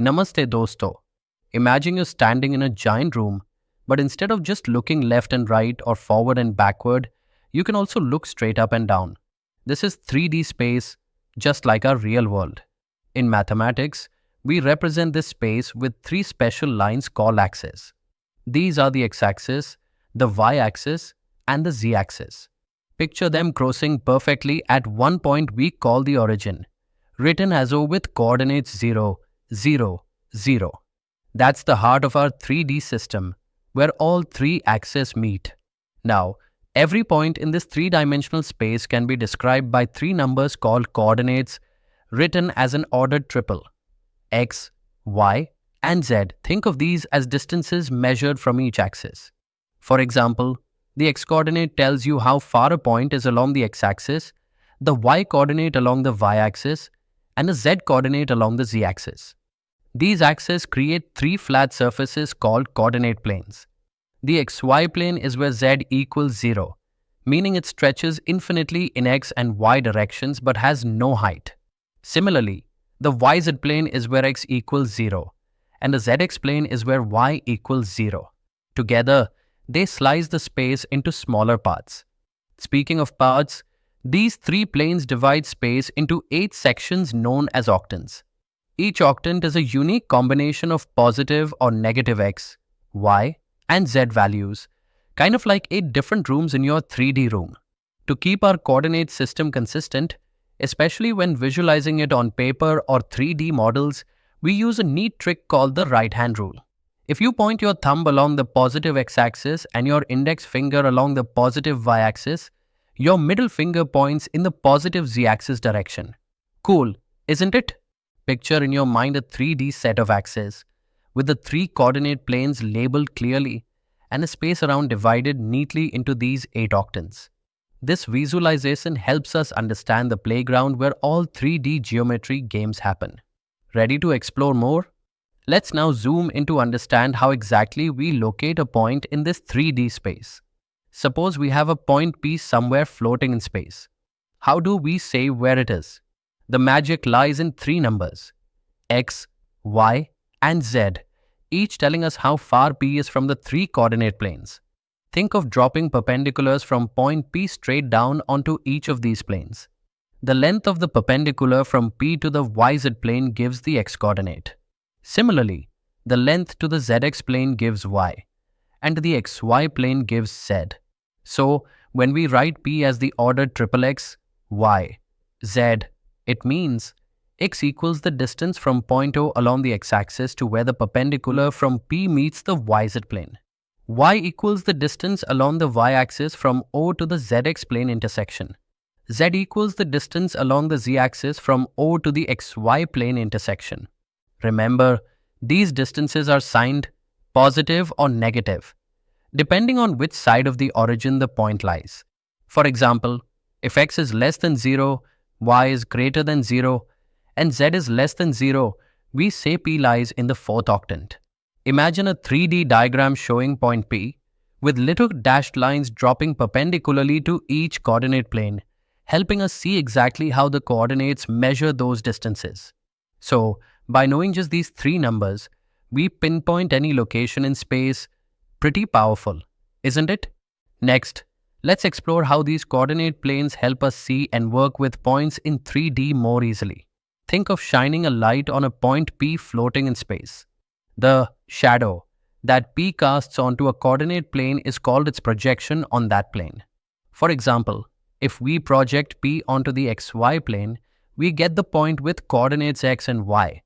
Namaste dosto. Imagine you're standing in a giant room, but instead of just looking left and right or forward and backward, you can also look straight up and down. This is 3D space, just like our real world. In mathematics, we represent this space with three special lines called axes. These are the x-axis, the y-axis, and the z-axis. Picture them crossing perfectly at one point we call the origin, written as O with coordinates 0, 0, 0. That's the heart of our 3D system, where all three axes meet. Now, every point in this three-dimensional space can be described by three numbers called coordinates, written as an ordered triple. X, Y, and Z. Think of these as distances measured from each axis. For example, the x-coordinate tells you how far a point is along the x-axis, the y-coordinate along the y-axis, and the z-coordinate along the z-axis. These axes create three flat surfaces called coordinate planes. The xy plane is where z equals 0, meaning it stretches infinitely in x and y directions but has no height. Similarly, the yz plane is where x equals 0, and the zx plane is where y equals 0. Together, they slice the space into smaller parts. Speaking of parts, these three planes divide space into 8 sections known as octants. Each octant is a unique combination of positive or negative x, y, and z values, kind of like 8 different rooms in your 3D room. To keep our coordinate system consistent, especially when visualizing it on paper or 3D models, we use a neat trick called the right-hand rule. If you point your thumb along the positive x-axis and your index finger along the positive y-axis, your middle finger points in the positive z-axis direction. Cool, isn't it? Picture in your mind a 3D set of axes, with the three coordinate planes labeled clearly and a space around divided neatly into these 8 octants. This visualization helps us understand the playground where all 3D geometry games happen. Ready to explore more? Let's now zoom in to understand how exactly we locate a point in this 3D space. Suppose we have a point P somewhere floating in space. How do we say where it is? The magic lies in three numbers, x, y, and z, each telling us how far P is from the three coordinate planes. Think of dropping perpendiculars from point P straight down onto each of these planes. The length of the perpendicular from P to the yz plane gives the x-coordinate. Similarly, the length to the zx plane gives y, and the xy plane gives z. So, when we write P as the ordered triple x, y, z, it means x equals the distance from point O along the x-axis to where the perpendicular from P meets the yz plane. Y equals the distance along the y-axis from O to the zx plane intersection. Z equals the distance along the z-axis from O to the xy plane intersection. Remember, these distances are signed positive or negative, depending on which side of the origin the point lies. For example, if x is less than 0, y is greater than 0, and z is less than 0, we say P lies in the fourth octant. Imagine a 3D diagram showing point P, with little dashed lines dropping perpendicularly to each coordinate plane, helping us see exactly how the coordinates measure those distances. So, by knowing just these three numbers, we pinpoint any location in space. Pretty powerful, isn't it? Next, let's explore how these coordinate planes help us see and work with points in 3D more easily. Think of shining a light on a point P floating in space. The shadow that P casts onto a coordinate plane is called its projection on that plane. For example, if we project P onto the xy plane, we get the point with coordinates x and y,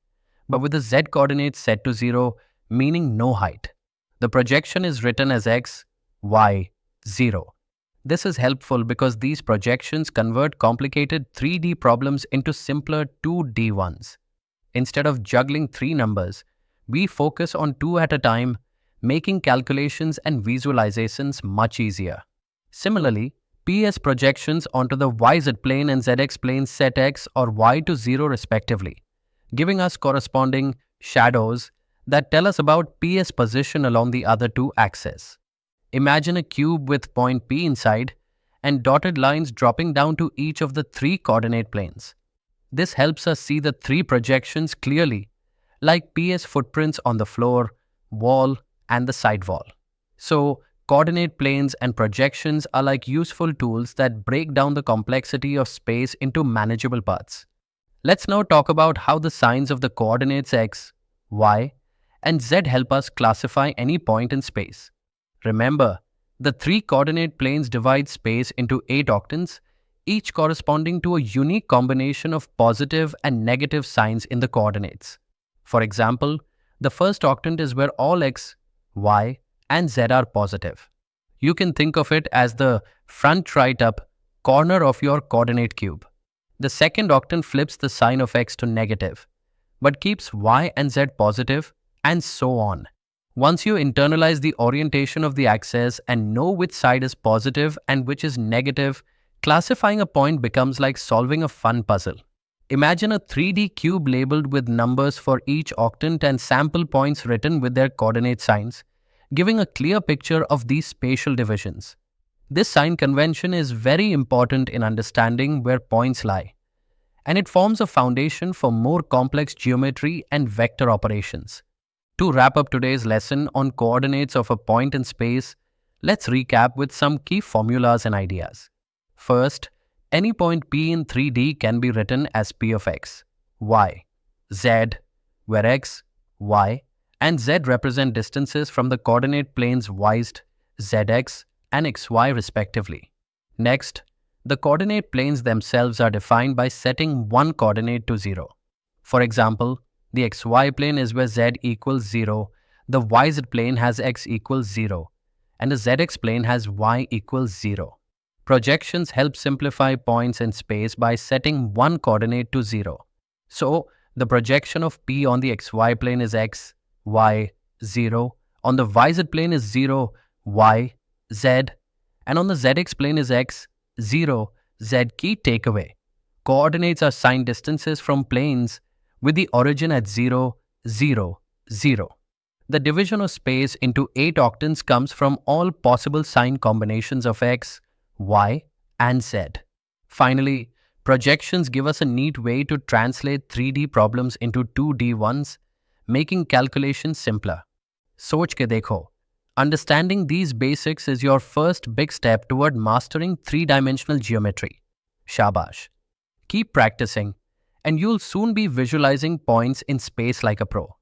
but with the z coordinates set to 0, meaning no height. The projection is written as x, y, 0. This is helpful because these projections convert complicated 3D problems into simpler 2D ones. Instead of juggling three numbers, we focus on two at a time, making calculations and visualizations much easier. Similarly, PS projections onto the yz plane and zx plane set x or y to 0 respectively, giving us corresponding shadows that tell us about P's position along the other two axes. Imagine a cube with point P inside and dotted lines dropping down to each of the three coordinate planes. This helps us see the three projections clearly like PS footprints on the floor, wall, and the side wall. So, coordinate planes and projections are like useful tools that break down the complexity of space into manageable parts. Let's now talk about how the signs of the coordinates x, y, and z help us classify any point in space. Remember, the three coordinate planes divide space into 8 octants, each corresponding to a unique combination of positive and negative signs in the coordinates. For example, the first octant is where all x, y, and z are positive. You can think of it as the front right up corner of your coordinate cube. The second octant flips the sign of x to negative, but keeps y and z positive, and so on. Once you internalize the orientation of the axis and know which side is positive and which is negative, classifying a point becomes like solving a fun puzzle. Imagine a 3D cube labeled with numbers for each octant and sample points written with their coordinate signs, giving a clear picture of these spatial divisions. This sign convention is very important in understanding where points lie, and it forms a foundation for more complex geometry and vector operations. To wrap up today's lesson on coordinates of a point in space, let's recap with some key formulas and ideas. First, any point P in 3D can be written as P of x, y, z, where x, y, and z represent distances from the coordinate planes yz, zx, and xy respectively. Next, the coordinate planes themselves are defined by setting one coordinate to 0. For example, the xy plane is where z equals 0, the yz plane has x equals 0, and the zx plane has y equals 0. Projections help simplify points in space by setting one coordinate to 0. So, the projection of P on the xy plane is x, y, 0, on the yz plane is 0, y, z, and on the zx plane is x, 0, z. Key takeaway: coordinates are signed distances from planes with the origin at 0, 0, 0. The division of space into 8 octants comes from all possible sign combinations of x, y, and z. Finally, projections give us a neat way to translate 3D problems into 2D ones, making calculations simpler. Soch ke dekho. Understanding these basics is your first big step toward mastering three-dimensional geometry. Shabash. Keep practicing, and you'll soon be visualizing points in space like a pro.